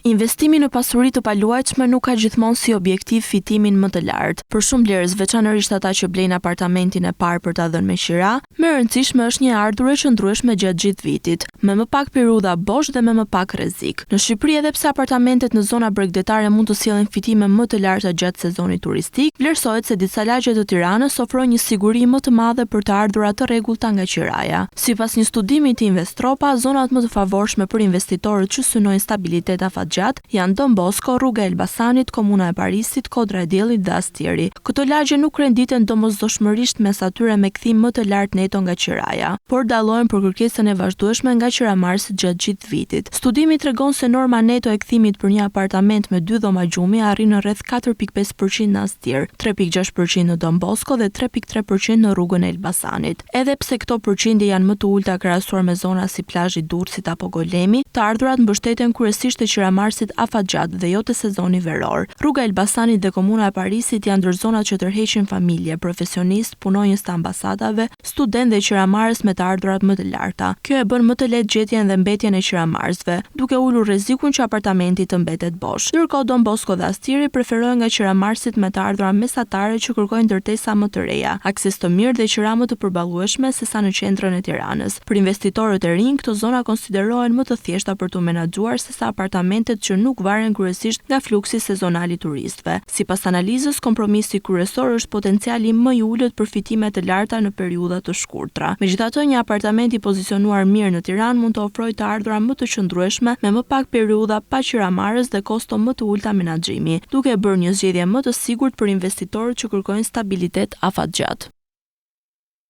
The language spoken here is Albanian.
Investimi në pasuri të paluajtshme nuk ka gjithmonë si objektiv fitimin më të lartë. Për shumë blerës, veçanërisht ata që blejnë apartamentin e parë për ta dhënë me qira, më e rëndësishme është një ardhurë e qëndrueshme gjatë gjithë vitit, me më pak periudha bosh dhe me më pak rrezik. Në Shqipëri, edhe pse apartamentet në zona bregdetare mund të sjellin fitime më të larta gjatë sezonit turistik, vlerësohet se disa lagje të Tiranës ofrojnë një siguri më të madhe për të ardhurat të rregullta nga qiraja. Sipas një studimi të Investropa, zonat më të favorshme për investitorët që synojnë stabilitet afatgjat janë Don Bosco, rruga e Elbasanit, komuna e Parisit, Kodra e Diellit dhe Astieri. Këto lagje nuk renditen domosdoshmërisht mes atyre me kthim më të lartë neto nga qiraja, por dallohen për kërkesën e vazhdueshme nga qiramarrësit gjatë gjithë vitit. Studimi tregon se norma neto e kthimit për një apartament me 2 dhoma gjumi arrin në rreth 4.5% në Astier, 3.6% në Don Bosco dhe 3.3% në rrugën e Elbasanit. Edhe pse këto përqindje janë më të ulta krahasuar me zona si plazhi Durrësit apo Golemi, të ardhurat mbështeten kryesisht te qiramarrësit afatgjat dhe jo te sezoni veror. Rruga e Elbasanit dhe komuna e Parisit janë ndër zonat që tërheqin familje, profesionistë, punonjës të ambasadave, studentë dhe qiramarrës me të ardhurat më të larta. Kjo e bën më të lehtë gjetjen dhe mbetjen e qiramarrësve, duke ulur rrezikun që apartamenti të mbetet bosh. Ndërkohë Don Bosco dhe Astieri preferohen nga qiramarrësit me të ardhura mesatare që kërkojnë ndërtesa më të reja, akses të mirë dhe qira më të përballueshme sesa në qendrën e Tiranës. Për investitorët e rinj, këto zona konsiderohen më të thjeshta për tu menaxhuar sesa apartamentet që nuk varen kryesisht nga fluksi sezonal i turistëve. Sipas analizës, kompromisi kryesor është potenciali më i ulët për fitime të larta në periudha të shkurtra. Megjithatë, një apartament i pozicionuar mirë në Tiranë mund të ofrojë të ardhura më të qëndrueshme me më pak periudha pa qiramarrës dhe kosto më të ulta menaxhimi, duke bërë një zgjedhje më të sigurt për investitorët që kërkojnë stabilitet afatgjat.